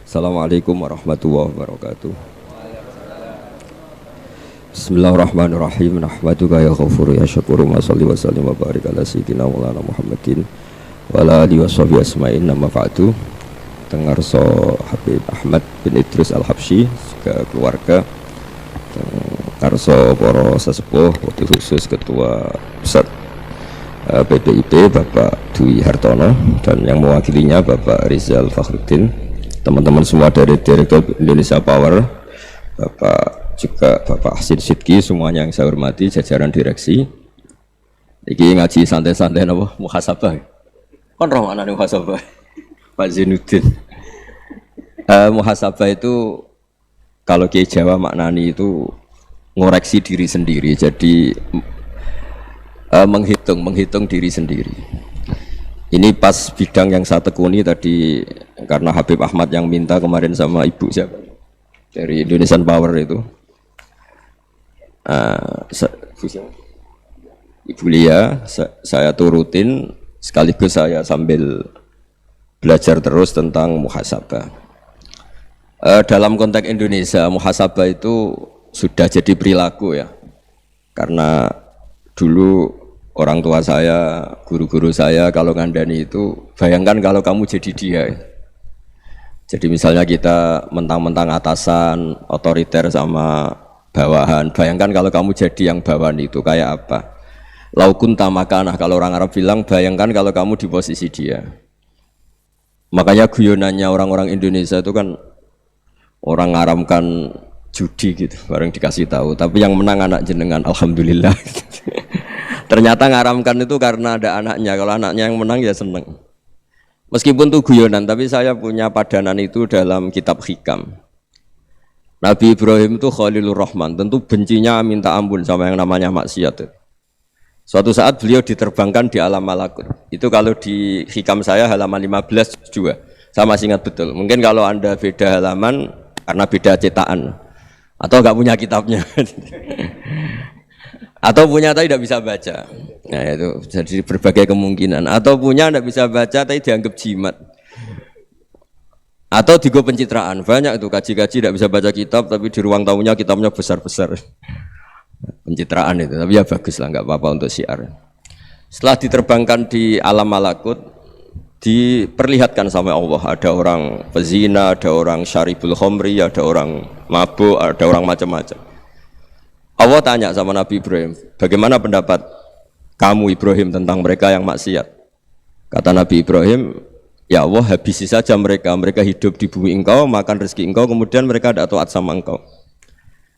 Assalamualaikum warahmatullahi wabarakatuh. Bismillahirrahmanirrahim. Nahmaduka ya ghafuru ya syakuru ma sholli wa sallim wa barik ala sayyidina maulana Muhammadin wa ala alihi washabihi asma'in nama ba'du. Tengarso Habib Ahmad bin Idris Al-Habsyi juga keluarga, tengarso para sesepuh, wakil khusus ketua pusat PPIP Bapak Dwi Hartono dan yang mewakilinya Bapak Rizal Fakhruddin, teman-teman semua dari Direktur Indonesia Power, Bapak juga Bapak Hasin Sidki, semuanya yang saya hormati, jajaran direksi. Iki ngaji santai-santai napa muhasabah. Kon roh maknane muhasabah. Pak Zainuddin. Muhasabah itu kalau Kiai Jawa maknani itu ngoreksi diri sendiri. Jadi menghitung diri sendiri. Ini pas bidang yang saya tekuni tadi karena Habib Ahmad yang minta kemarin sama Ibu siapa dari Indonesian Power itu. Ibu Lia, saya turutin sekaligus saya sambil belajar terus tentang muhasabah. Dalam konteks Indonesia, muhasabah itu sudah jadi perilaku ya, karena dulu orang tua saya, guru-guru saya kalau ngandani itu, bayangkan kalau kamu jadi dia. Jadi misalnya kita mentang-mentang atasan, otoriter sama bawahan, bayangkan kalau kamu jadi yang bawahan itu kayak apa? Laukun tamakanah, kalau orang Arab bilang, bayangkan kalau kamu di posisi dia. Makanya guyonannya orang-orang Indonesia itu kan orang ngaramkan judi gitu, bareng dikasih tahu. Tapi yang menang anak jenengan, alhamdulillah. Ternyata ngaramkan itu karena ada anaknya. Kalau anaknya yang menang ya seneng. Meskipun itu guyonan, tapi saya punya padanan itu dalam kitab Hikam. Nabi Ibrahim itu Khalilur Rahman, tentu bencinya minta ampun sama yang namanya maksiat. Suatu saat beliau diterbangkan di alam malakut. Itu kalau di Hikam saya halaman 15 juga. Saya masih ingat betul. Mungkin kalau Anda beda halaman karena beda cetakan atau enggak punya kitabnya. Atau punya tapi tidak bisa baca. Nah itu jadi berbagai kemungkinan. Atau punya tidak bisa baca tapi dianggap jimat. Atau digo pencitraan, banyak itu kaji-kaji tidak bisa baca kitab tapi di ruang tamunya kitabnya besar-besar. Pencitraan itu, tapi ya bagus lah, nggak apa-apa untuk syiar. Setelah diterbangkan di alam malakut, diperlihatkan sama Allah, ada orang pezina, ada orang syaribul khomri, ada orang mabuk, ada orang macam-macam. Allah tanya sama Nabi Ibrahim, bagaimana pendapat kamu Ibrahim tentang mereka yang maksiat? Kata Nabi Ibrahim, ya Allah, habisi saja mereka. Mereka hidup di bumi engkau, makan rezeki engkau, kemudian mereka tidak taat sama engkau.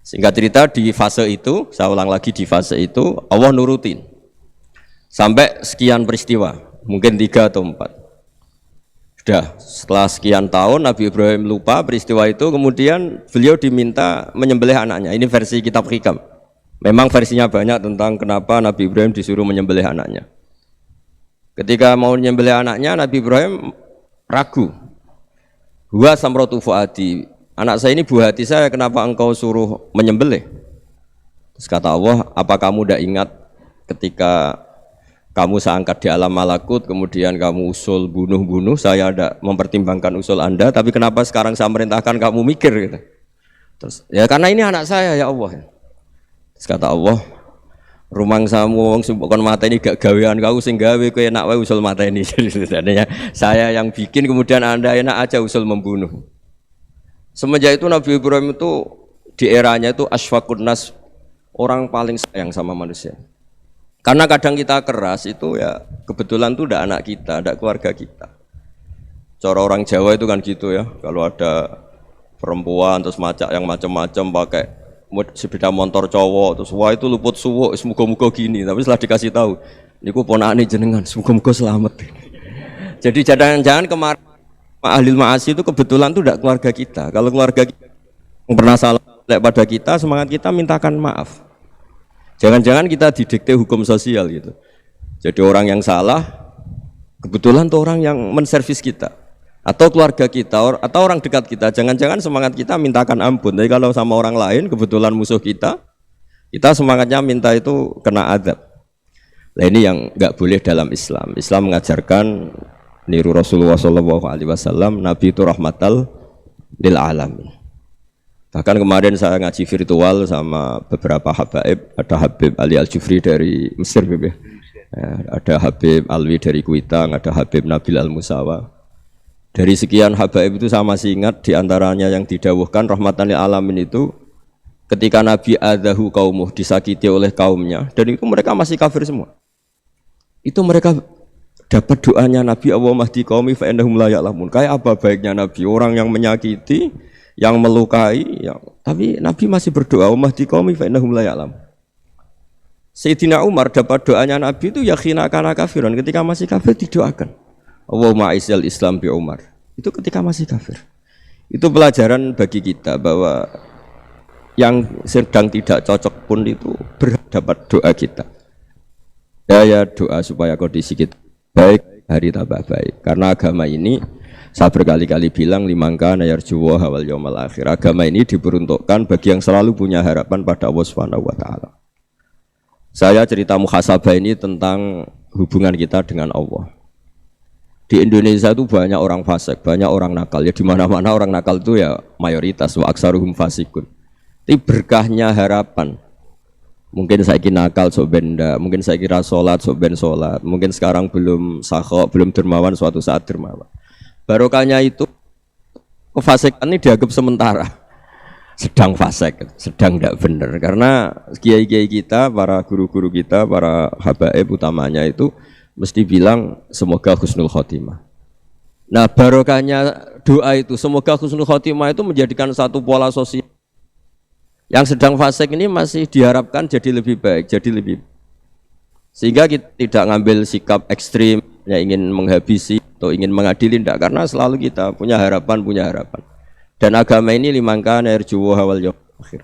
Singkat cerita di fase itu, saya ulang lagi di fase itu, Allah nurutin. Sampai sekian peristiwa, mungkin 3 atau 4. Sudah, setelah sekian tahun Nabi Ibrahim lupa peristiwa itu, kemudian beliau diminta menyembelih anaknya. Ini versi kitab Hikam. Memang versinya banyak tentang kenapa Nabi Ibrahim disuruh menyembelih anaknya. Ketika mau menyembelih anaknya, Nabi Ibrahim ragu. Huwa samratu fuadi, anak saya ini buah hati saya, kenapa engkau suruh menyembelih? Terus kata Allah, apa kamu tidak ingat ketika kamu saya angkat di alam malakut, kemudian kamu usul bunuh-bunuh, saya tidak mempertimbangkan usul Anda, tapi kenapa sekarang saya merintahkan kamu mikir? Gitu. Terus, ya karena ini anak saya ya Allah. Terus kata Allah, rumang samu wong sing kon mateni gak gawean kau sing gawe kowe enak wae usul mateni. Jadi saya yang bikin kemudian Anda enak aja usul membunuh. Semenjak itu Nabi Ibrahim itu di eranya itu asfaqun nas, orang paling sayang sama manusia. Karena kadang kita keras itu ya kebetulan itu udah anak kita, ada keluarga kita. Cara orang Jawa itu kan gitu ya, kalau ada perempuan terus macak yang macam-macam pakai sepeda motor cowok terus wah itu luput suwuk semoga-moga gini, tapi setelah dikasih tahu niku ponakane jenengan semoga-moga selamat. Jadi jangan-jangan kemarin ahli ma'asi itu kebetulan itu tidak keluarga kita. Kalau keluarga kita yang pernah salah pada kita, semangat kita mintakan maaf. Jangan-jangan kita didikte hukum sosial gitu. Jadi orang yang salah kebetulan tuh orang yang menservis kita. Atau keluarga kita, atau orang dekat kita, jangan-jangan semangat kita mintakan ampun. Tapi kalau sama orang lain, kebetulan musuh kita semangatnya minta itu kena adab. Nah ini yang nggak boleh dalam Islam. Islam mengajarkan niru Rasulullah SAW, Nabi itu rahmatal lil alamin. Bahkan kemarin saya ngaji virtual sama beberapa habaib, ada Habib Ali Al-Jufri dari Mesir, ada Habib Alwi dari Kuitang, ada Habib Nabil Al-Musawa. Dari sekian habaib itu saya masih ingat diantaranya yang didawuhkan rahmatan lil alamin itu ketika Nabi adahu kaumuh, disakiti oleh kaumnya, dan itu mereka masih kafir semua. Itu mereka dapat doanya Nabi Allahumma hdi qaumi fa innahum la ya'lamun. Kayak apa baiknya Nabi, orang yang menyakiti, yang melukai, tapi Nabi masih berdoa Allahumma hdi qaumi fa innahum la ya'lamun. Sayyidina Umar dapat doanya Nabi itu yakhina kana kafiran, ketika masih kafir didoakan Allahumma aizzal Islam bi Umar. Itu ketika masih kafir. Itu pelajaran bagi kita bahwa yang sedang tidak cocok pun itu berdapat doa kita. Ya doa supaya kondisi kita baik, hari tambah baik. Karena agama ini saya berkali-kali bilang limangka nayarjuwa wal yaumal akhir. Agama ini diperuntukkan bagi yang selalu punya harapan pada Allah Subhanahu wa taala. Saya cerita muhasabah ini tentang hubungan kita dengan Allah. Di Indonesia itu banyak orang fasik, banyak orang nakal. Ya di mana-mana orang nakal itu ya mayoritas wa aksaruhum fasikun. Tapi berkahnya harapan. Mungkin saya kira nakal sok benda, mungkin saya kira sholat sok ben sholat, mungkin sekarang belum sakho, belum dermawan, suatu saat dermawan. Barokahnya itu kefasikan ini dianggap sementara, sedang fasik, sedang tidak benar. Karena kiai-kiai kita, para guru-guru kita, para habaib utamanya itu mesti bilang semoga husnul khotimah. Nah barokahnya doa itu semoga husnul khotimah itu menjadikan satu pola sosial. Yang sedang fasik ini masih diharapkan jadi lebih baik, jadi lebih sehingga kita tidak ngambil sikap ekstrim yang ingin menghabisi atau ingin mengadili, tidak, karena selalu kita punya harapan. Dan agama ini limangka narjuwa wal yaumil akhir.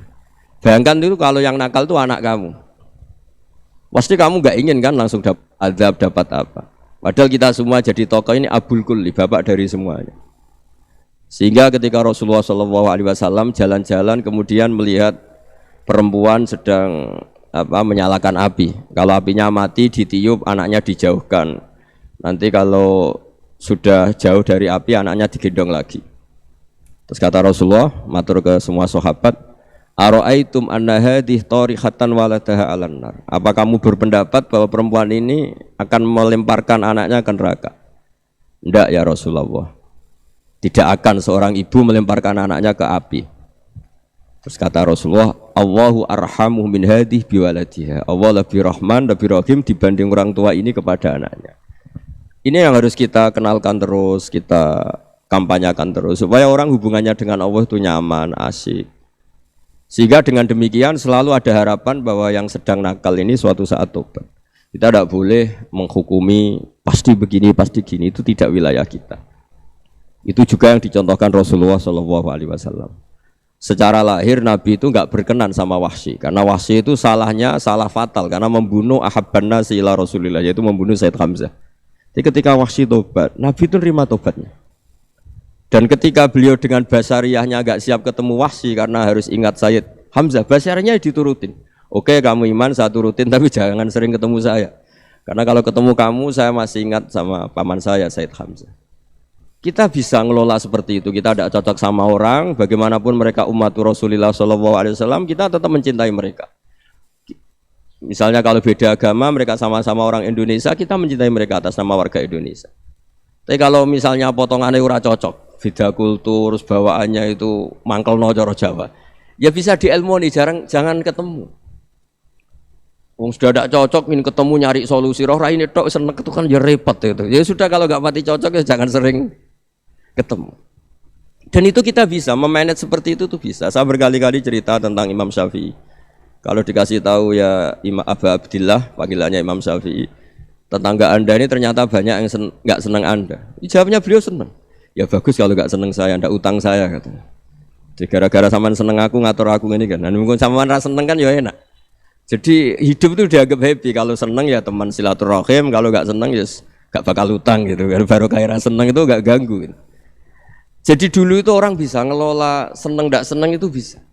Bayangkan itu kalau yang nakal itu anak kamu, pasti kamu nggak ingin kan langsung dapat azab, dapat apa. Padahal kita semua jadi tokoh ini abul kulli, bapak dari semuanya. Sehingga ketika Rasulullah SAW jalan-jalan kemudian melihat perempuan sedang menyalakan api. Kalau apinya mati ditiup, anaknya dijauhkan. Nanti kalau sudah jauh dari api anaknya digendong lagi. Terus kata Rasulullah matur ke semua sahabat, "Ara'aitum anna hadhihi tarikhatan waladaha 'alan nar." Apa kamu berpendapat bahwa perempuan ini akan melemparkan anaknya ke neraka? Tidak ya Rasulullah. Tidak akan seorang ibu melemparkan anaknya ke api. Terus kata Rasulullah, Allahu arhamu min hadih biwaladiha. Allah lebih rahman, lebih rahim dibanding orang tua ini kepada anaknya. Ini yang harus kita kenalkan terus, kita kampanyakan terus, supaya orang hubungannya dengan Allah itu nyaman, asik. Sehingga dengan demikian selalu ada harapan bahwa yang sedang nakal ini suatu saat tobat. Kita tidak boleh menghukumi pasti begini, pasti gini, itu tidak wilayah kita. Itu juga yang dicontohkan Rasulullah SAW. Secara lahir Nabi itu enggak berkenan sama Wahsy, karena Wahsy itu salahnya salah fatal karena membunuh ahabban nasi ila Rasulillah, yaitu membunuh Sayyid Hamzah. Jadi ketika Wahsy tobat, Nabi itu nerima tobatnya. Dan ketika beliau dengan basariyahnya enggak siap ketemu Wahsy karena harus ingat Sayyid Hamzah, basariyahnya diturutin. Oke, kamu iman saya turutin, tapi jangan sering ketemu saya. Karena kalau ketemu kamu saya masih ingat sama paman saya Sayyid Hamzah. Kita bisa ngelola seperti itu. Kita tidak cocok sama orang, bagaimanapun mereka umat Rasulullah SAW, kita tetap mencintai mereka. Misalnya kalau beda agama, mereka sama-sama orang Indonesia, kita mencintai mereka atas nama warga Indonesia. Tapi kalau misalnya potongannya ora cocok, beda kultur, bawaannya itu mangkel no coro Jawa, ya bisa diilmoni, jangan ketemu. Wong sudah tidak cocok, ingin ketemu nyari solusi. Roh ini tok seneng itu kan ya repot itu. Ya sudah kalau nggak mati cocok ya jangan sering ketemu. Dan itu kita bisa memanage seperti itu tuh bisa. Saya berkali-kali cerita tentang Imam Syafi'i. Kalau dikasih tahu ya Imam Abu Abdillah, panggilannya Imam Syafi'i, tetangga Anda ini ternyata banyak yang nggak senang Anda. Jawabnya beliau senang. Ya bagus kalau nggak senang saya, ndak utang saya katanya. Jadi gara-gara sampean seneng aku ngatur aku ini kan. Dan mungkin sampean ra seneng kan ya enak. Jadi hidup itu dianggap happy. Kalau seneng ya teman silaturahim, kalau nggak seneng ya nggak bakal utang gitu. Baru kaya seneng itu nggak ganggu. Gitu. Jadi dulu itu orang bisa ngelola seneng tidak seneng itu bisa,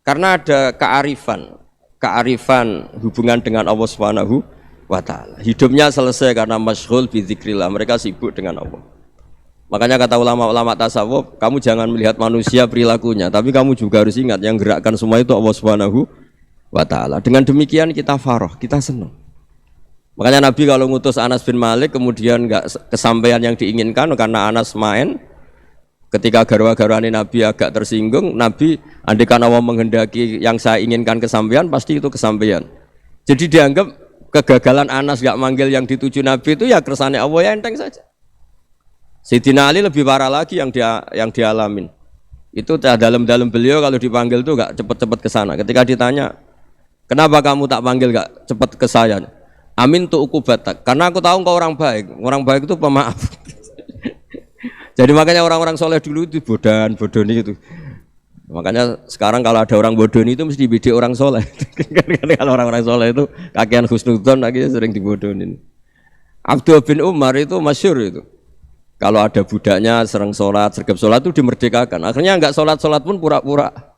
karena ada kearifan hubungan dengan Allah Subhanahu wa Ta'ala. Hidupnya selesai karena masyghul bi dzikrillah, mereka sibuk dengan Allah. Makanya kata ulama-ulama tasawuf, kamu jangan melihat manusia perilakunya, tapi kamu juga harus ingat yang gerakkan semua itu Allah Subhanahu wa taala. Dengan demikian kita faroh, kita senang. Makanya Nabi kalau ngutus Anas bin Malik kemudian enggak kesampaian yang diinginkan karena Anas main, ketika garwa-garwane Nabi agak tersinggung, Nabi andaikan Allah menghendaki yang saya inginkan kesampaian, pasti itu kesampaian. Jadi dianggap kegagalan Anas enggak manggil yang dituju Nabi itu ya kersane Allah, ya enteng saja. Sayyidina Ali lebih parah lagi yang dialamin. Itu dalam-dalam beliau kalau dipanggil tuh enggak cepat-cepat ke sana. Ketika ditanya, "Kenapa kamu tak panggil enggak cepat ke saya?" "Amin tu ukubatak." Karena aku tahu engkau orang baik. Orang baik itu pemaaf. Jadi makanya orang-orang soleh dulu itu bodoni itu. Makanya sekarang kalau ada orang bodoni itu mesti bidik orang soleh. Kalau orang-orang soleh itu kakean husnudzon akhirnya sering dibodonin. Abdul bin Umar itu masyhur itu. Kalau ada budaknya sering sholat, sergap sholat itu dimerdekakan. Akhirnya enggak sholat pun pura-pura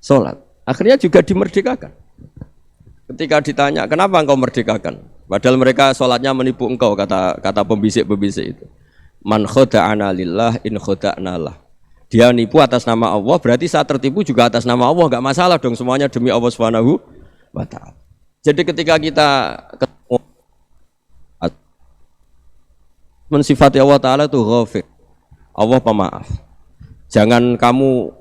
sholat. Akhirnya juga dimerdekakan. Ketika ditanya, "Kenapa engkau merdekakan?" Padahal mereka sholatnya menipu engkau, kata pembisik-pembisik itu. "Man khoda'ana lillah in khoda'na lah." Dia nipu atas nama Allah, berarti saat tertipu juga atas nama Allah, enggak masalah dong, semuanya demi Allah Subhanahu wa taala. Jadi ketika kita mensifati Allah taala itu ghafir. Allah pemaaf. Jangan kamu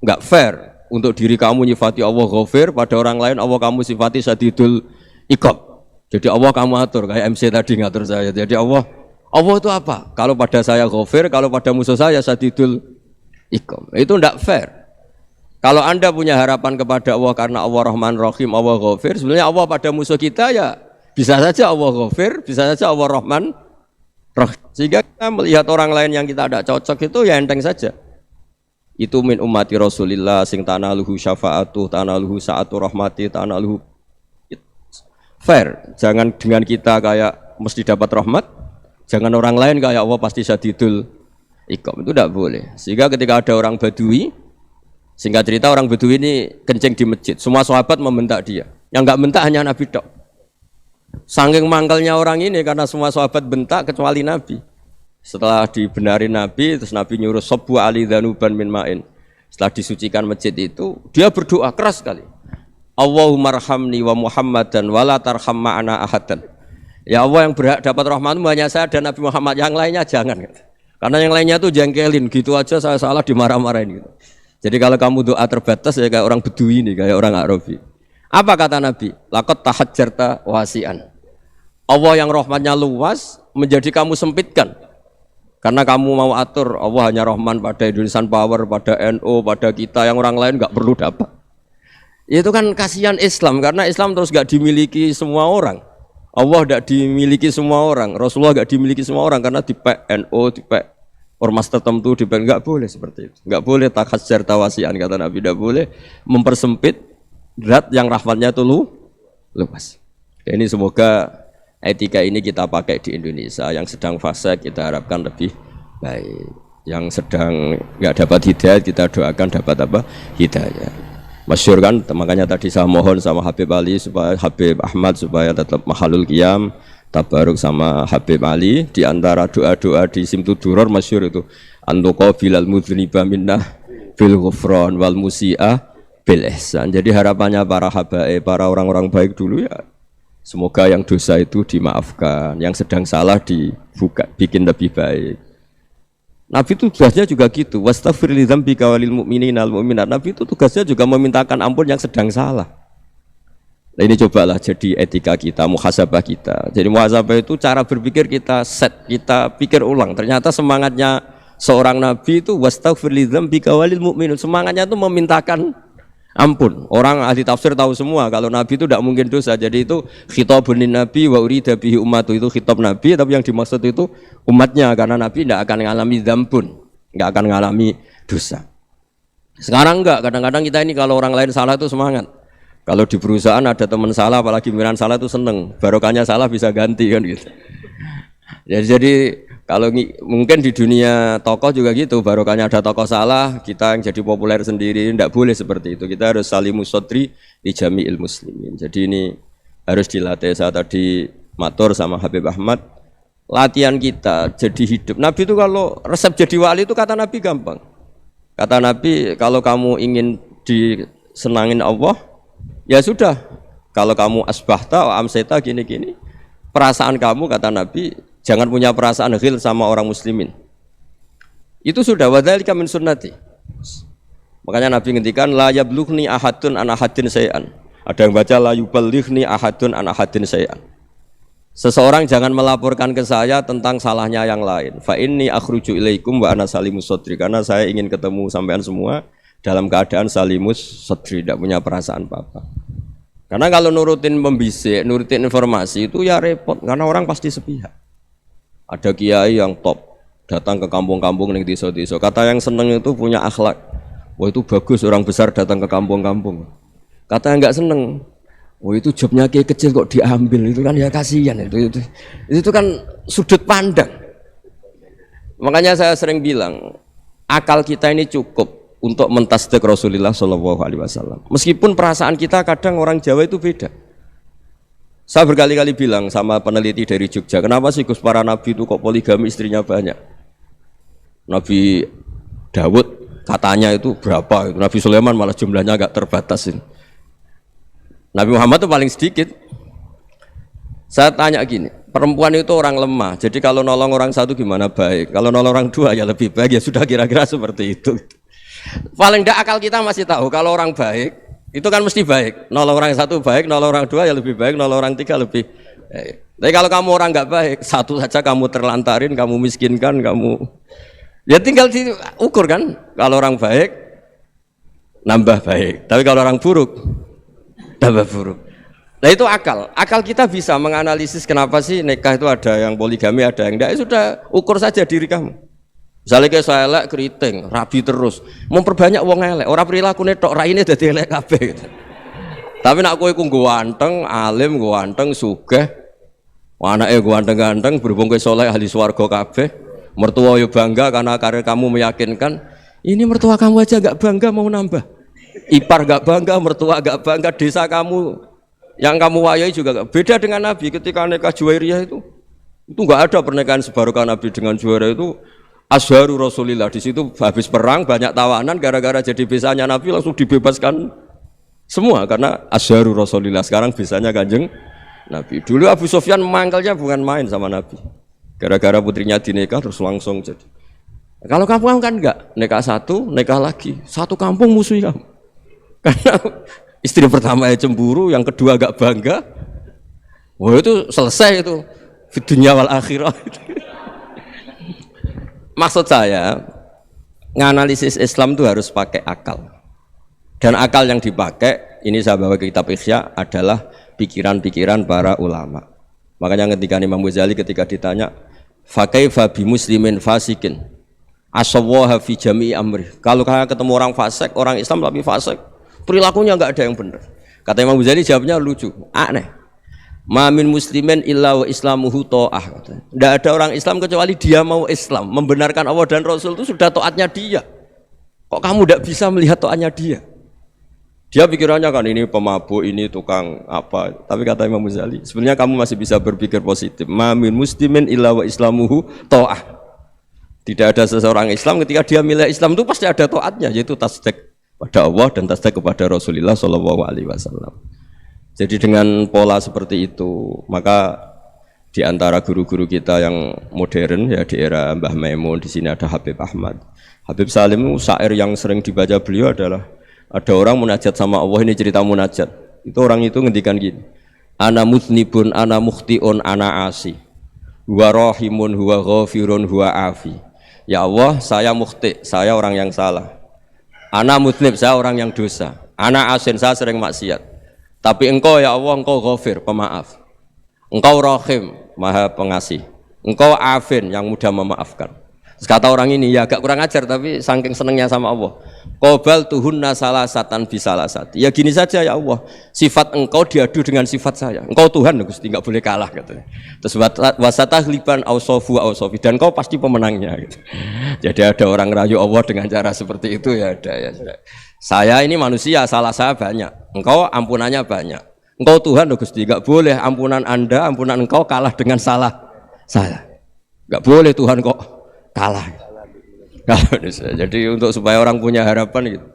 enggak fair untuk diri kamu nyifati Allah ghafir, pada orang lain Allah kamu sifati syadidul iqab. Jadi Allah kamu atur kayak MC tadi ngatur saya. Jadi Allah itu apa? Kalau pada saya ghafir, kalau pada musuh saya syadidul iqam. Itu tidak fair. Kalau Anda punya harapan kepada Allah karena Allah Rahman Rahim, Allah Ghafir, sebenarnya Allah pada musuh kita ya bisa saja Allah Ghafir, bisa saja Allah Rahman Rahim. Sehingga kita melihat orang lain yang kita tidak cocok itu ya enteng saja. Itu min ummati Rasulillah sing tanaluhu syafa'atuh, tanaluhu sa'atu rahmati, tanaluhu fair. Jangan dengan kita kayak mesti dapat rahmat, jangan orang lain kayak Allah pasti syadidul iqam, itu tidak boleh. Sehingga ketika ada orang Badui, singkat cerita orang Badui ini kencing di masjid, semua sahabat membentak dia. Yang enggak bentak hanya Nabi tok. Saking mangkalnya orang ini karena semua sahabat bentak kecuali Nabi. Setelah dibenarin Nabi, terus Nabi nyuruh sabbu ali dhanuban min ma'in. Setelah disucikan masjid itu, dia berdoa keras sekali. Allahumma arhamni wa Muhammadan wa la tarham ma'ana ahadan. Ya Allah, yang berhak dapat rahmatmu hanya saya dan Nabi Muhammad, yang lainnya jangan. Karena yang lainnya tuh jengkelin, gitu aja saya salah dimarah-marahin gitu. Jadi kalau kamu doa terbatas ya kayak orang Bedui ini, kayak orang Arabi. Apa kata Nabi? Laqad tahajjarta wasi'an. Allah yang rahmatnya luas menjadi kamu sempitkan. Karena kamu mau atur Allah hanya Rahman pada Indonesian Power, pada NU, pada kita, yang orang lain nggak perlu dapat. Itu kan kasihan Islam, karena Islam terus nggak dimiliki semua orang. Allah tidak dimiliki semua orang, Rasulullah tidak dimiliki semua orang karena dipek NU, dipek ormas tertentu, dipek enggak boleh seperti itu. Enggak boleh takhasyar tawasian kata Nabi, tidak boleh mempersempit zat yang rahmatnya itu luas. Ini semoga etika ini kita pakai di Indonesia. Yang sedang fase kita harapkan lebih baik. Yang sedang enggak dapat hidayah kita doakan dapat apa? Hidayah. Masyhur kan, makanya tadi saya mohon sama Habib Ali supaya Habib Ahmad supaya tetap mahalul qiyam tabaruk sama Habib Ali. Di antara doa-doa di Simtuduror masyhur itu antuqa bilal mudhniba minnah bil ghufran wal musi'ah bil ihsan. Jadi harapannya para habaib, para orang-orang baik dulu ya semoga yang dosa itu dimaafkan, yang sedang salah dibuka, bikin lebih baik. Nabi itu tugasnya juga gitu. Wastaghfir li dzambika walil mu'minina wal mu'minat. Nabi itu tugasnya juga memintakan ampun yang sedang salah. Nah, ini cobalah jadi etika kita, muhasabah kita. Jadi muhasabah itu cara berpikir kita set, kita pikir ulang. Ternyata semangatnya seorang nabi itu wastaghfir li dzambika walil mu'minat. Semangatnya itu memintakan ampun. Orang ahli tafsir tahu semua kalau nabi itu tidak mungkin dosa. Jadi itu khitabun lin nabi wa urida bihi ummatu, itu khitab nabi tapi yang dimaksud itu umatnya, karena nabi tidak akan mengalami dzambun, tidak akan mengalami dosa. Sekarang enggak, kadang-kadang kita ini kalau orang lain salah itu semangat. Kalau di perusahaan ada teman salah, apalagi pimpinan salah itu seneng, barokahnya salah bisa ganti kan gitu. Jadi kalau mungkin di dunia tokoh juga gitu, barokahnya ada tokoh salah, kita yang jadi populer sendiri, tidak boleh seperti itu. Kita harus salimus sodri di jami'il muslimin. Jadi ini harus dilatih. Saya tadi matur sama Habib Ahmad, latihan kita jadi hidup. Nabi itu kalau resep jadi wali itu kata Nabi gampang. Kata Nabi, kalau kamu ingin disenangin Allah, ya sudah. Kalau kamu asbahta, amseta gini-gini, perasaan kamu kata Nabi jangan punya perasaan ghil sama orang muslimin. Itu sudah wadzalika min sunnati. Makanya Nabi ngendikan la yablughni ahadun an ahadin syai'an. Ada yang baca la yuballighni ahadun an ahadin syai'an. Seseorang jangan melaporkan ke saya tentang salahnya yang lain. Fa inni akhruju ilaikum wa ana salimus sadri, karena saya ingin ketemu sampean semua dalam keadaan salimus sadri, tidak punya perasaan apa-apa. Karena kalau nurutin pembisik, nurutin informasi itu ya repot, karena orang pasti sepihak. Ada kiai yang top datang ke kampung-kampung ning desa-desa. Kata yang seneng itu punya akhlak. Wah itu bagus orang besar datang ke kampung-kampung. Kata yang enggak seneng, wah itu jobnya kiai kecil kok diambil, itu kan ya kasihan itu kan sudut pandang. Makanya saya sering bilang akal kita ini cukup untuk mentasdik Rasulullah Shallallahu Alaihi Wasallam. Meskipun perasaan kita kadang orang Jawa itu beda. Saya berkali-kali bilang sama peneliti dari Jogja, kenapa sih Gus para nabi itu kok poligami istrinya banyak? Nabi Dawud katanya itu berapa? Nabi Sulaiman malah jumlahnya agak terbatas. Nabi Muhammad itu paling sedikit. Saya tanya gini, perempuan itu orang lemah, jadi kalau nolong orang satu gimana baik, kalau nolong orang dua ya lebih baik, ya sudah kira-kira seperti itu. Paling tidak akal kita masih tahu kalau orang baik itu kan mesti baik, nolong orang satu baik, nolong orang dua ya lebih baik, nolong orang tiga lebih baik. Tapi kalau kamu orang nggak baik, satu saja kamu terlantarin, kamu miskinkan, kamu ya tinggal diukur kan. Kalau orang baik nambah baik, tapi kalau orang buruk tambah buruk. Nah itu akal. Akal kita bisa menganalisis kenapa sih nikah itu ada yang poligami, ada yang enggak. Sudah ukur saja diri kamu. Misalnya kayak saya elek keriting, rabi terus, memperbanyak wong elek. Orang perilaku netok raine dadi elek kabeh. Gitu. Tapi nak kowe ku ganteng, alim, ganteng, sugih, anake ganteng-ganteng, berhubung kowe saleh ahli swarga kabeh, mertua yo bangga karena karir kamu meyakinkan. Ini mertua kamu aja enggak bangga mau nambah. Ipar enggak bangga, mertua enggak bangga, desa kamu yang kamu wayai juga enggak. Beda dengan Nabi ketika nikah Juwairiyah itu enggak ada pernikahan sebarokah Nabi dengan Juwairiyah itu Azharu Rasulillah. Di situ habis perang banyak tawanan, gara-gara jadi besanya Nabi langsung dibebaskan semua karena Azharu Rasulillah. Sekarang besanya Kanjeng Nabi. Dulu Abu Sufyan mangkalnya bukan main sama Nabi. Gara-gara putrinya dinikah terus langsung jadi. Kalau kamu kan enggak, nikah satu, nikah lagi, satu kampung musuh kamu. Karena istri pertama ya cemburu, yang kedua agak bangga. Wah itu selesai itu di dunia wal akhirah. Maksud saya nganalisis Islam itu harus pakai akal. Dan akal yang dipakai ini saya bawa ke kitab Ihya adalah pikiran-pikiran para ulama. Makanya ketika Imam Ghazali ketika ditanya fakaifa bi muslimin fasikin asawwaha fi jami'i amri. Kalau kalian ketemu orang fasik, orang Islam tapi fasik, perilakunya enggak ada yang benar. Kata Imam Ghazali jawabnya lucu, aneh. Ma min muslimin illa wa islamuhu ta'ah. Tidak ada orang Islam kecuali dia mau Islam, membenarkan Allah dan Rasul itu sudah taatnya dia. Kok kamu tidak bisa melihat taatnya dia? Dia pikirannya kan ini pemabuk, ini tukang apa. Tapi kata Imam Ghazali, sebenarnya kamu masih bisa berpikir positif. Ma min muslimin illa wa islamuhu ta'ah. Tidak ada seseorang Islam ketika dia milih Islam itu pasti ada taatnya, yaitu tasdik pada Allah dan tasdik kepada Rasulullah Shallallahu Alaihi Wasallam. Jadi dengan pola seperti itu, maka di antara guru-guru kita yang modern ya di era Mbah Maimun, di sini ada Habib Ahmad. Habib Salim syair yang sering dibaca beliau adalah ada orang munajat sama Allah, ini cerita munajat. Itu orang itu ngendikan gini. Ana mutnibun, ana mukhtiun, ana asi. Huwa rahimun, huwa ghafirun, huwa afi. Ya Allah, saya mukhti, saya orang yang salah. Ana mutnib, saya orang yang dosa. Ana asin, saya sering maksiat. Tapi engkau ya Allah, engkau ghafir, pemaaf. Engkau rahim, maha pengasih. Engkau afin, yang mudah memaafkan. Terus kata orang ini, ya agak kurang ajar tapi saking senengnya sama Allah. Qobal tuhunna salasatan bisalasati. Ya gini saja ya Allah, sifat engkau diadu dengan sifat saya. Engkau Tuhan, Gusti, enggak boleh kalah katanya. Terus wasatahliban ausofu ausofi, dan engkau pasti pemenangnya gitu. Jadi ada orang rayu Allah dengan cara seperti itu ya ada ya. Saya ini manusia, salah saya banyak. Engkau ampunannya banyak. Engkau Tuhan, Gusti, enggak boleh ampunan Anda, ampunan engkau kalah dengan salah saya. Nggak boleh Tuhan kok kalah. Jadi untuk supaya orang punya harapan gitu.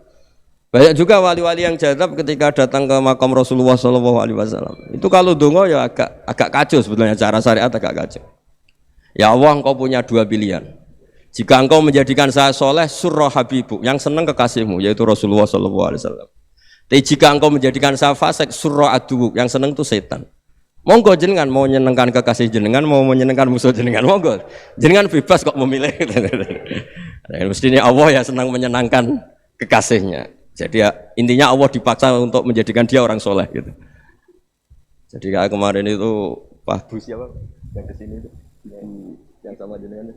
Banyak juga wali-wali yang jadab ketika datang ke makam Rasulullah SAW. Itu kalau dongo ya agak kacau sebetulnya, cara syariat agak kacau. Ya Allah, engkau punya dua pilihan. Jika engkau menjadikan saya soleh, surah habibu, yang senang kekasihmu, yaitu Rasulullah SAW. Tapi jika engkau menjadikan saya fasik, surah adubu, yang senang itu setan. Monggo jenengan mau menyenangkan kekasih jenengan, mau menyenangkan musuh jenengan, monggo. Jenengan bebas kok memilih. Mestinya Allah ya senang menyenangkan kekasihnya. Jadi ya, intinya Allah dipaksa untuk menjadikan dia orang soleh gitu. Jadi kayak kemarin itu Pak Bu siapa yang kesini itu, yang sama jenengan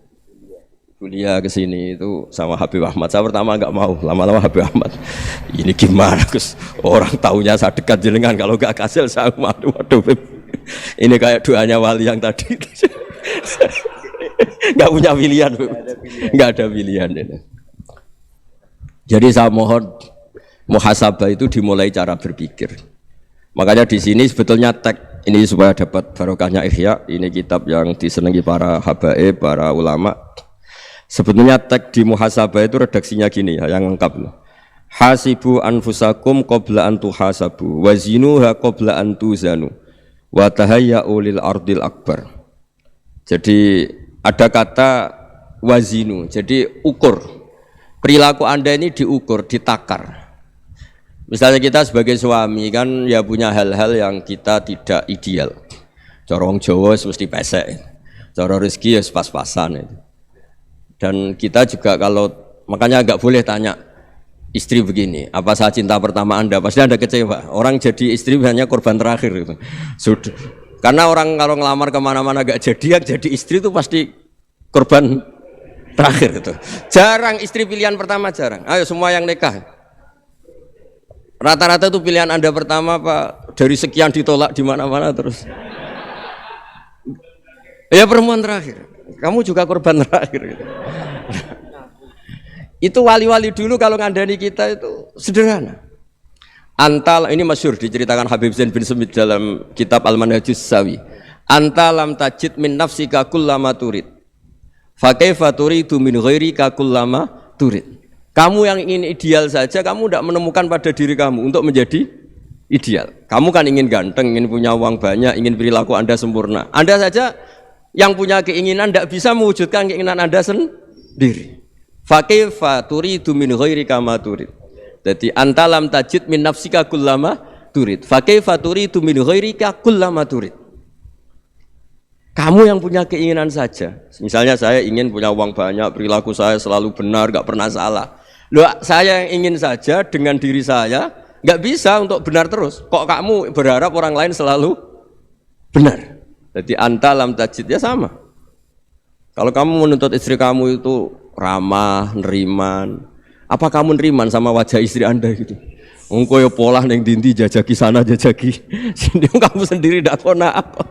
kuliah kesini itu sama Habib Ahmad. Saya pertama nggak mau, lama-lama Habib Ahmad. Ini gimana Gus? Orang taunya saya dekat jenengan, kalau nggak kasil saya waduh. Ini kayak doanya wali yang tadi. Nggak punya pilihan, nggak ada pilihan. Jadi saya mohon muhasabah itu dimulai cara berpikir. Makanya di sini sebetulnya tag ini supaya dapat barokahnya Ihya. Ini kitab yang disenangi para habaib, para ulama. Sebetulnya tag di muhasabah itu redaksinya gini ya, yang lengkap. Hasibu anfusakum qabla an tuhasabu, wazinuha qabla an tuzanu, wa tahayya'u lil ardil akbar. Jadi ada kata wazinu, jadi ukur. Perilaku Anda ini diukur, ditakar. Misalnya kita sebagai suami kan ya punya hal-hal yang kita tidak ideal. Cara wong Jawa mesti pesek. Cara rezeki ya pas-pasan itu. Dan kita juga kalau makanya nggak boleh tanya istri begini, apa saya cinta pertama Anda? Pasti Anda kecewa. Orang jadi istri hanya korban terakhir gitu. Sudah. Karena orang kalau ngelamar kemana-mana gak jadi, yang jadi istri itu pasti korban terakhir gitu. Jarang istri pilihan pertama, jarang. Ayo semua yang nikah. Rata-rata itu pilihan Anda pertama Pak, dari sekian ditolak di mana-mana terus. Ya perempuan terakhir. Kamu juga korban terakhir gitu. Itu wali-wali dulu kalau ngandani kita itu sederhana. Antal ini masyhur diceritakan Habib Zain bin Semit dalam kitab Al-Manhajus Sawi. Antalam tajid min nafsika kullama turid. Fa kaifa turidu min ghairika kullama turid. Kamu yang ingin ideal saja, kamu tidak menemukan pada diri kamu untuk menjadi ideal. Kamu kan ingin ganteng, ingin punya uang banyak, ingin perilaku Anda sempurna. Anda saja yang punya keinginan tidak bisa mewujudkan keinginan Anda sendiri. Fa kaifa turidu min ghairika ma turid. Jadi antalam tajid min nafsika kullama turid. Fa kaifa turidu min ghairika kullama turid. Kamu yang punya keinginan saja. Misalnya saya ingin punya uang banyak, perilaku saya selalu benar, gak pernah salah. Loh, saya yang ingin saja dengan diri saya nggak bisa untuk benar terus. Kok kamu berharap orang lain selalu benar? Jadi antalam tajid ya sama. Kalau kamu menuntut istri kamu itu ramah, neriman, apa kamu neriman sama wajah istri Anda gitu? Engkau ya pola neng dindi jajaki sana jajaki sini kamu sendiri tidak kona apa.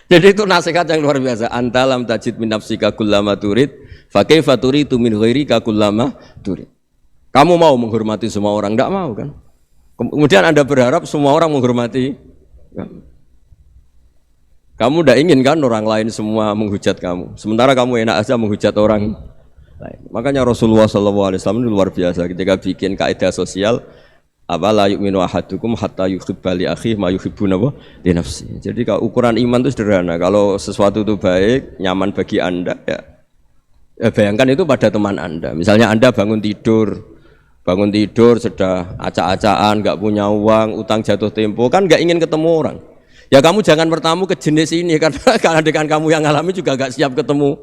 Jadi itu nasihat yang luar biasa. Antalam tajid min nafsika kullama turid, fa kaifa turidu min ghairika kullama turid. Kamu mau menghormati semua orang? Tidak mau kan? Kemudian Anda berharap semua orang menghormati kamu. Kamu tidak ingin kan orang lain semua menghujat kamu. Sementara kamu enak aja menghujat orang lain. Makanya Rasulullah SAW itu luar biasa ketika bikin kaidah sosial. Apa la yu'minu ahadukum hatta yuhibba li akhihi ma yuhibbu li nafsi. Jadi kalau ukuran iman itu sederhana. Kalau sesuatu itu baik, nyaman bagi Anda ya bayangkan itu pada teman Anda. Misalnya Anda bangun tidur sudah acak-acakan, enggak punya uang, utang jatuh tempo, kan enggak ingin ketemu orang. Ya kamu jangan bertamu ke jenis ini karena dengan kamu yang alami juga enggak siap ketemu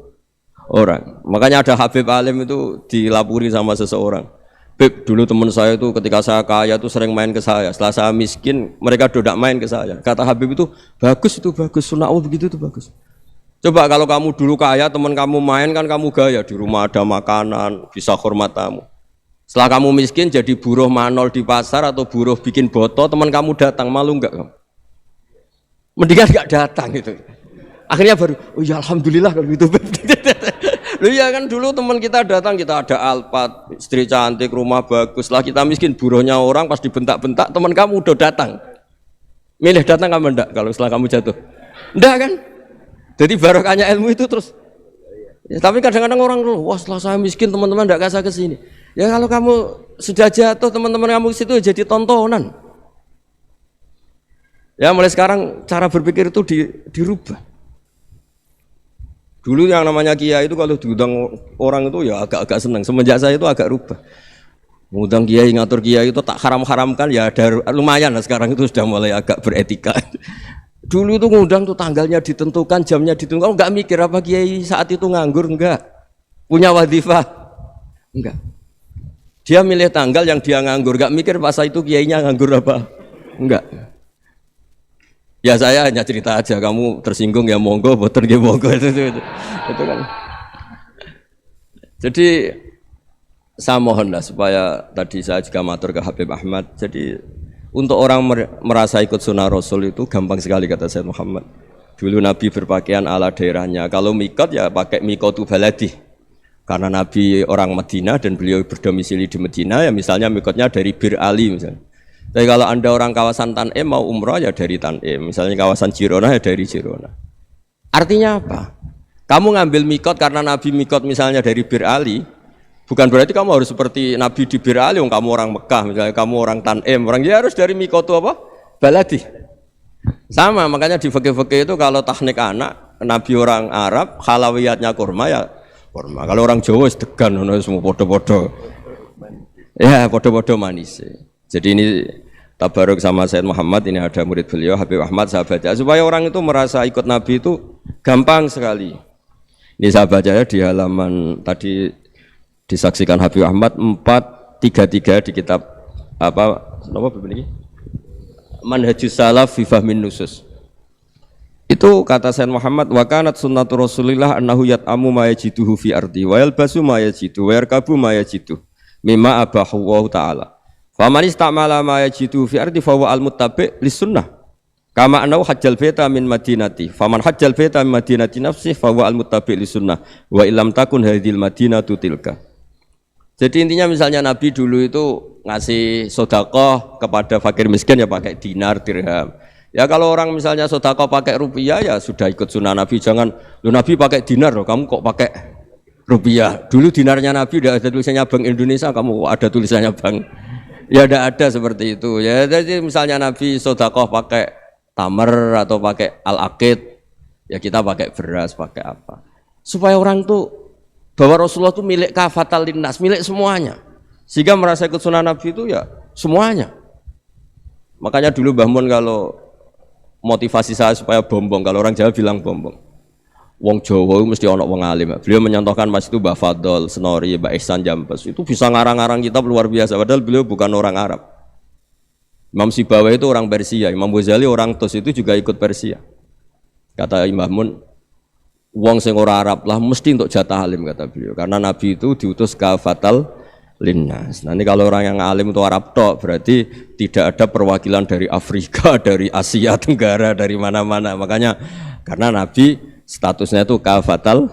orang. Makanya ada Habib Alim itu dilapuri sama seseorang. Beb, dulu teman saya itu ketika saya kaya itu sering main ke saya. Setelah saya miskin, mereka tidak main ke saya. Kata Habib itu bagus, sunnah Allah begitu itu bagus. Coba kalau kamu dulu kaya, teman kamu main kan kamu gaya, di rumah ada makanan, bisa hormat tamu. Setelah kamu miskin jadi buruh manol di pasar atau buruh bikin botol, teman kamu datang, malu enggak kamu? Mendingan enggak datang gitu. Akhirnya baru, oh ya alhamdulillah kalau gitu. Loh ya kan dulu teman kita datang, kita ada Alphard, istri cantik, rumah bagus. Lah kita miskin, buruhnya orang pas dibentak-bentak, teman kamu udah datang. Milih datang kamu enggak kalau setelah kamu jatuh? Enggak kan? Jadi barokahnya ilmu itu terus. Ya, tapi kadang-kadang orang tuh, wah setelah saya miskin teman-teman tidak kasih ke sini. Ya kalau kamu sudah jatuh teman-teman kamu ke situ jadi tontonan. Ya mulai sekarang cara berpikir itu dirubah. Dulu yang namanya kiai itu kalau diundang orang itu ya agak-agak senang. Semenjak saya itu agak rubah. Mengundang kiai, ngatur kiai itu tak haram-haramkan ya ada lumayan lah sekarang itu sudah mulai agak beretika. Dulu itu ngundang tuh tanggalnya ditentukan, jamnya ditentukan, enggak mikir apa kiai saat itu nganggur, enggak. Punya wadifah, enggak. Dia milih tanggal yang dia nganggur, enggak mikir pas itu kiainya nganggur apa, enggak. Ya saya hanya cerita aja, kamu tersinggung ya monggo, boten ya monggo itu kan. Jadi saya mohonlah supaya tadi saya juga matur ke Habib Ahmad. Jadi untuk orang merasa ikut sunnah Rasul itu gampang sekali kata Sayyid Muhammad. Dulu Nabi berpakaian ala daerahnya. Kalau mikot ya pakai mikotu baladi. Karena Nabi orang Madinah dan beliau berdomisili di Madinah ya misalnya mikotnya dari Bir Ali misalnya. Tapi kalau Anda orang kawasan Tanim mau umrah ya dari Tanim. Misalnya kawasan Jirona ya dari Jirona. Artinya apa? Kamu ngambil mikot karena Nabi mikot misalnya dari Bir Ali. Bukan berarti kamu harus seperti Nabi di Bir Ali, kamu orang Mekah, misalnya kamu orang Tanim, orang dia harus dari mikotu apa? Baladi. Sama, makanya di fikih-fikih itu kalau teknik anak, Nabi orang Arab, halawiyatnya kurma ya kurma. Kalau orang Jawa sedegan, semua podo-podo. Ya, podo-podo manis. Jadi ini tabaruk sama Sayyid Muhammad, ini ada murid beliau, Habib Ahmad, saya baca. Supaya orang itu merasa ikut Nabi itu gampang sekali. Ini saya baca ya di halaman tadi, disaksikan Habib Ahmad 433 di kitab apa begini Manhajus Salaf fi Fahmin Nusus. Itu kata Sayyid Muhammad wa kanat sunnatu Rasulillah annahu yat'amu ma yajiduhu fi ardi wa yalbasu ma yajidu wa yarkabu ma yajidu mimma abahu wa ta'ala. Faman istamala ma yajiduhu fi ardi fa huwa al-muttabi' lis sunnah. Kama annahu hajjal baita min madinati. Faman hajjal baita min madinati nafsi fa huwa al-muttabi' lis sunnah wa illam takun hadhil madinatu tilka. Jadi intinya misalnya Nabi dulu itu ngasih sodakoh kepada fakir miskin ya pakai dinar, dirham. Ya kalau orang misalnya sodakoh pakai rupiah ya sudah ikut sunnah Nabi. Jangan, lu Nabi pakai dinar loh, kamu kok pakai rupiah. Dulu dinarnya Nabi udah ada tulisannya Bank Indonesia, kamu ada tulisannya Bank. Ya tidak ada seperti itu. Ya jadi misalnya Nabi sodakoh pakai tamar atau pakai al-aqid, ya kita pakai beras, pakai apa. Supaya orang tuh bahwa Rasulullah itu milik kafatal linnas, milik semuanya. Sehingga merasa ikut sunnah Nabi itu ya semuanya. Makanya dulu Mbah Mun kalau motivasi saya supaya bombong, kalau orang Jawa bilang bombong. Wong Jawa mesti ono wong alim. Beliau menyontohkan mas itu Mbah Fadol, Senori, Mbah Ihsan Jambes. Itu bisa ngarang-ngarang kitab luar biasa, padahal beliau bukan orang Arab. Imam Sibawai itu orang Persia, Imam Ghazali orang Tus itu juga ikut Persia. Kata Imam Mun, wong sing ora Arab lah mesti untuk jatah alim kata beliau, karena Nabi itu diutus kafatal linnas. Nanti kalau orang yang alim itu Arab tok berarti tidak ada perwakilan dari Afrika, dari Asia Tenggara, dari mana-mana. Makanya karena Nabi statusnya itu kafatal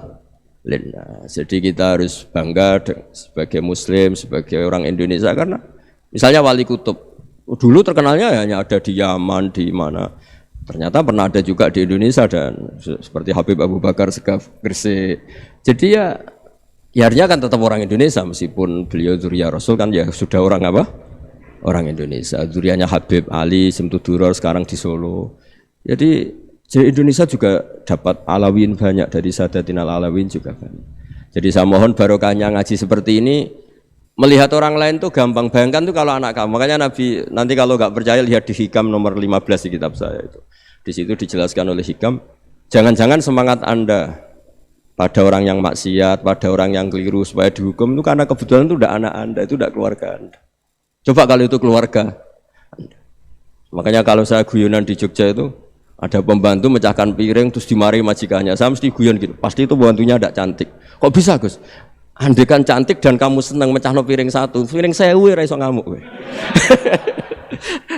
linnas. Jadi kita harus bangga sebagai Muslim, sebagai orang Indonesia karena misalnya Wali Kutub dulu terkenalnya hanya ada di Yaman, di mana. Ternyata pernah ada juga di Indonesia dan seperti Habib Abu Bakar Segaf Gresik. Jadi ya artinya kan tetap orang Indonesia meskipun beliau dzurriyyah Rasul kan ya sudah orang apa? Orang Indonesia. Dzurriyyahnya Habib Ali Simtuduror sekarang di Solo. Jadi Indonesia juga dapat alawin banyak dari Sadatin al-Alawin juga banyak. Jadi saya mohon barokahnya ngaji seperti ini. Melihat orang lain tuh gampang, bayangkan tuh kalau anak kamu. Makanya Nabi nanti kalau nggak percaya lihat di Hikam nomor 15 di kitab saya itu. Di situ dijelaskan oleh Hikam, jangan-jangan semangat Anda pada orang yang maksiat, pada orang yang keliru supaya dihukum itu karena kebetulan itu udah anak Anda, itu udah keluarga Anda. Coba kalau itu keluarga Anda. Makanya kalau saya guyonan di Jogja itu ada pembantu mecahkan piring terus dimarahi majikannya. Saya mesti guyon gitu. Pasti itu pembantunya tidak cantik. Kok bisa, Gus? Andekan cantik dan kamu senang mecahno piring satu, piring 1000 ora iso ngamuk.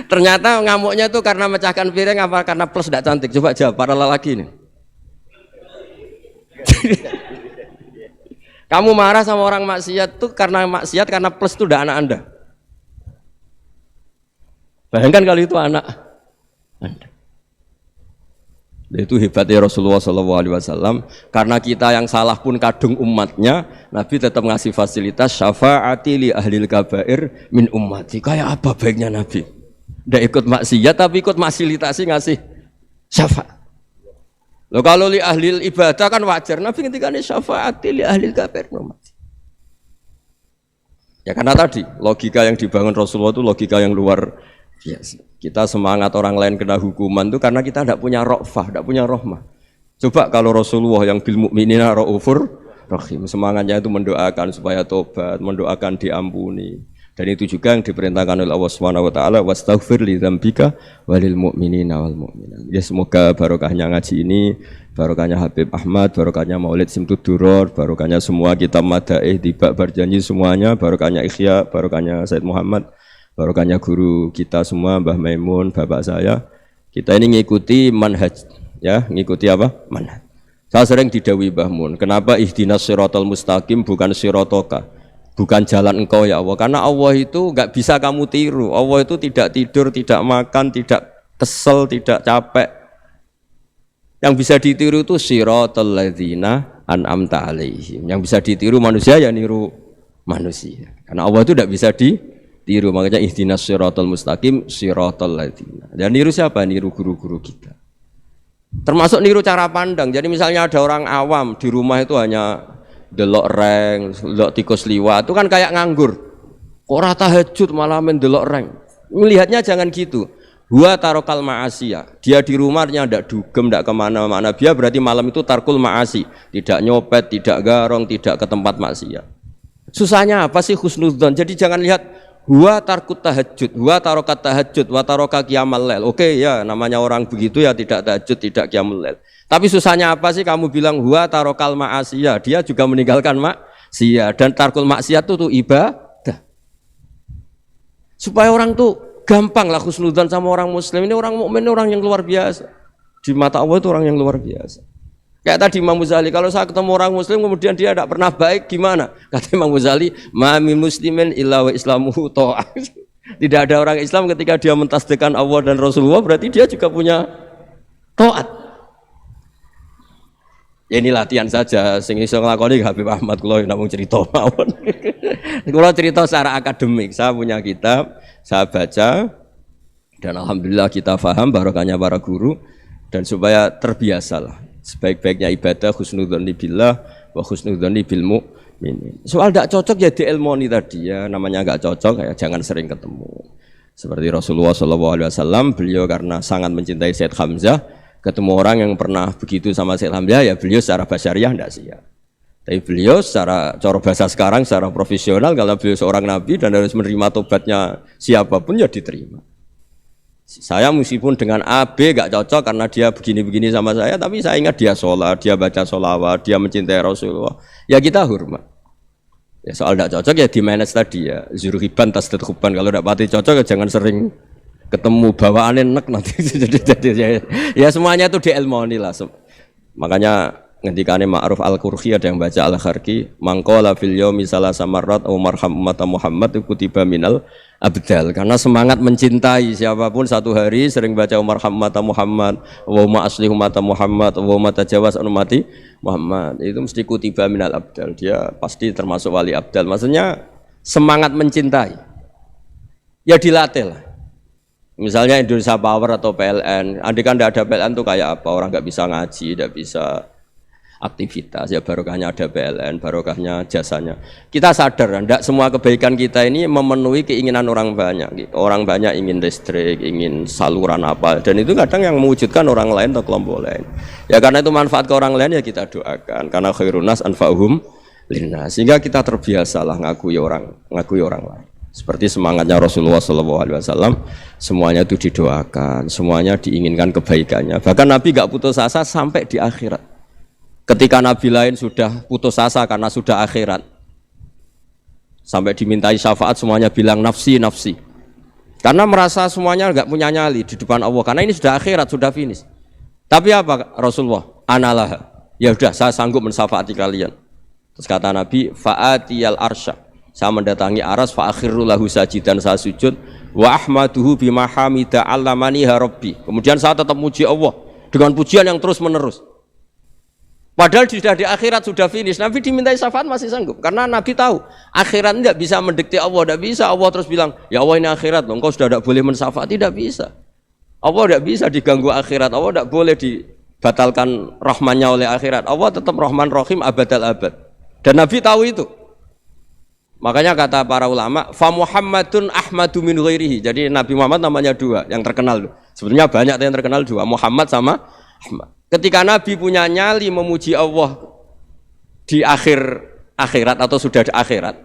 Ternyata ngamuknya itu karena mecahkan piring apa karena plus tidak cantik? Coba jawab para lelaki ini. Kamu marah sama orang maksiat tuh karena maksiat karena plus itu udah anak Anda. Bayangkan kalau itu anak Anda. Itu hebatnya Rasulullah SAW. Karena kita yang salah pun kadung umatnya, Nabi tetap ngasih fasilitas syafaati li ahlil kabair min ummati. Kayak apa baiknya Nabi? Tidak ikut maksiat tapi ikut fasilitasi ngasih syafaat. Loh kalau li ahlil ibadah kan wajar. Nabi ketika ini syafaati li ahlil kabair min ummati. Ya karena tadi logika yang dibangun Rasulullah itu logika yang luar biasa. Kita semangat orang lain kena hukuman itu karena kita tidak punya ra'fah, tidak punya rahmah. Coba kalau Rasulullah yang bil mu'minina ra'ufur rahim, semangatnya itu mendoakan supaya tobat, mendoakan diampuni. Dan itu juga yang diperintahkan oleh Allah Subhanahu wa taala, wastaghfir li dzambika walil mu'minina wal mu'minat. Ya semoga barokahnya ngaji ini, barokahnya Habib Ahmad, barokahnya Maulid Simtud Duror, barokahnya semua kitab madaih tibak berjanji semuanya, barokahnya Ikhya, barokahnya Said Muhammad, barokahnya guru kita semua, Mbah Maimun, bapak saya. Kita ini ngikuti manhaj, ya, ngikuti apa? Manhaj. Saya sering didhawuhi Mbah Mun, kenapa ihdinas siratal mustaqim bukan siratoka? Bukan jalan engkau ya Allah, karena Allah itu enggak bisa kamu tiru. Allah itu tidak tidur, tidak makan, tidak kesel, tidak capek. Yang bisa ditiru itu siratal ladzina an'amta alaihim. Yang bisa ditiru manusia ya niru manusia. Karena Allah itu tidak bisa ditiru, makanya ihdinas siratal mustaqim siratal ladzina. Dan niru siapa? Niru guru-guru kita. Termasuk niru cara pandang. Jadi misalnya ada orang awam di rumah itu hanya delok reng, delok tikus liwat, itu kan kayak nganggur. Kok ora tahajud malah mendelok reng. Melihatnya jangan gitu. Huwa tarokal ma'asiyah. Dia di rumahnya ndak dugem, ndak kemana-mana. Dia berarti malam itu tarkul ma'asi, tidak nyopet, tidak garong, tidak ke tempat maksiat. Susahnya apa sih husnudzon? Jadi jangan lihat huwa tarkut tahajud, huwa tarokat tahajud, wa taroka qiyamul lail. Oke ya, namanya orang begitu ya tidak tahajud, tidak qiyamul lail. Tapi susahnya apa sih kamu bilang huwa tarokal ma'asiyah, dia juga meninggalkan maksiat, dan tarkul maksiat itu ibadah. Supaya orang tuh gampang lah husnudzon sama orang muslim. Ini orang mukmin, orang yang luar biasa. Di mata Allah itu orang yang luar biasa. Kayak tadi Imam Ghazali, kalau saya ketemu orang muslim kemudian dia tidak pernah baik, gimana? Kata Imam Ghazali, ma min muslimin illa wa islamuhu ta'ah. Tidak ada orang Islam ketika dia mentasdihkan Allah dan Rasulullah berarti dia juga punya taat. Ya ini latihan saja, sing iso nglakoni Habib Ahmad kula namung cerita mawon. Kula cerita secara akademik, saya punya kitab, saya baca dan alhamdulillah kita paham barokahnya para guru dan supaya terbiasalah sebaik-baiknya ibadah husnudzon billah wa husnudzon bil mu'minin. Soal tidak cocok ya diilmoni tadi ya, namanya enggak cocok ya jangan sering ketemu. Seperti Rasulullah SAW, beliau karena sangat mencintai Said Hamzah, ketemu orang yang pernah begitu sama Said Hamzah ya beliau secara basyariah tidak siap. Tapi beliau secara cara bahasa sekarang secara profesional kalau beliau seorang nabi dan harus menerima tobatnya siapapun ya diterima. Saya meskipun dengan A, B gak cocok karena dia begini-begini sama saya, tapi saya ingat dia sholat, dia baca sholawat, dia mencintai Rasulullah. Ya kita hormat. Ya soal gak cocok ya di manage tadi ya. Zuruhiban tasdid huban, kalau gak pati cocok ya jangan sering ketemu, bawaannya enak nanti. Ya semuanya itu diilmoni lah. Makanya ngendikane Ma'ruf Al-Qurhi ada yang baca Al-Kharki, mangqala fil yaumi salasa marrat aw marham ummata Muhammad kutiba minal abdal. Karena semangat mencintai siapapun satu hari sering baca marham ummata Muhammad wa ma aslih ummata Muhammad wa ma tajawaz an ummati Muhammad, itu mesti kutiba minal abdal. Dia pasti termasuk wali abdal. Maksudnya semangat mencintai ya dilatih lah. Misalnya Indonesia Power atau PLN, andai kan tidak ada PLN tuh kayak apa, orang nggak bisa ngaji, tidak bisa aktivitas, ya barokahnya ada PLN, barokahnya jasanya. Kita sadar, tidak semua kebaikan kita ini memenuhi keinginan orang banyak. Gitu. Orang banyak ingin listrik, ingin saluran apa, dan itu kadang yang mewujudkan orang lain atau kelompok lain. Ya karena itu manfaat ke orang lain ya kita doakan, karena khairun nas anfa'uhum linnas. Sehingga kita terbiasalah ngakui orang lain. Seperti semangatnya Rasulullah SAW, semuanya itu didoakan, semuanya diinginkan kebaikannya. Bahkan Nabi gak putus asa sampai di akhirat. Ketika Nabi lain sudah putus asa karena sudah akhirat, sampai dimintai syafaat semuanya bilang nafsi, nafsi. Karena merasa semuanya gak punya nyali di depan Allah, karena ini sudah akhirat, sudah finish. Tapi apa Rasulullah? Analah. Ya udah, saya sanggup mensyafaati kalian. Terus kata Nabi, fa'atiyal arsya. Saya mendatangi aras fa'akhiru lahu sajidan, saya sujud wa ahmaduhu bima hamida allamani rabbi. Kemudian saya tetap muji Allah dengan pujian yang terus menerus. Padahal sudah di akhirat sudah finish, Nabi dimintai syafaat masih sanggup karena Nabi tahu akhirat tidak bisa mendikte Allah, tidak bisa Allah terus bilang ya Allah ini akhirat loh, engkau sudah tidak boleh mensyafaat, tidak bisa. Allah tidak bisa diganggu akhirat, Allah tidak boleh dibatalkan rahmannya oleh akhirat. Allah tetap Rahman Rahim abadal abad. Dan Nabi tahu itu. Makanya kata para ulama, fa Muhammadun Ahmadu min ghairihi. Jadi Nabi Muhammad namanya dua yang terkenal. Sebetulnya banyak yang terkenal dua, Muhammad sama Ahmad. Ketika Nabi punya nyali memuji Allah di akhirat atau sudah di akhirat,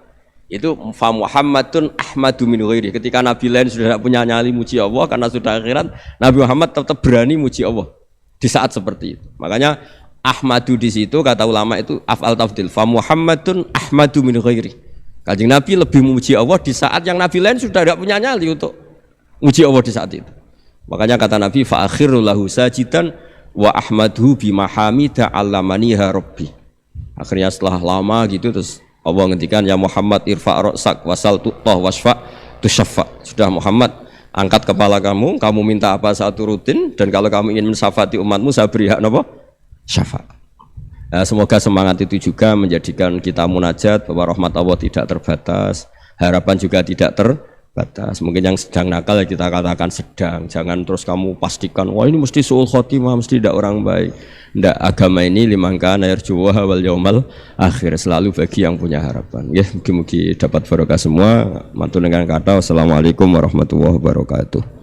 itu fa Muhammadun Ahmadu min ghairi. Ketika Nabi lain sudah tidak punya nyali muji Allah karena sudah akhirat, Nabi Muhammad tetap berani muji Allah di saat seperti itu. Makanya Ahmadu di situ kata ulama itu af'al tafdil, fa Muhammadun Ahmadu min ghairi. Kanjeng Nabi lebih memuji Allah di saat yang Nabi lain sudah tidak punya nyali untuk muji Allah di saat itu. Makanya kata Nabi fa akhiru lahu sajidan wa ahmadhu bimahamida allamaniha rabbi. Akhirnya setelah lama gitu terus Allah ngendikan ya Muhammad irfa' ra'sak wasal tu'tah wasfa' tusyaffa. Sudah Muhammad, angkat kepala kamu minta apa saat rutin, dan kalau kamu ingin mensyafaati umatmu saya beri hak napa? Syafaat. Nah, semoga semangat itu juga menjadikan kita munajat bahwa rahmat Allah tidak terbatas, harapan juga tidak terbatas. Mungkin yang sedang nakal ya kita katakan sedang, jangan terus kamu pastikan wah ini mesti suul khotimah, mesti tidak orang baik. Tidak, agama ini liman kana yarjuwa wal yaumal akhir, selalu bagi yang punya harapan. Ya, mugi-mugi dapat barokah semua. Mantul dengan kata wassalamualaikum warahmatullahi wabarakatuh.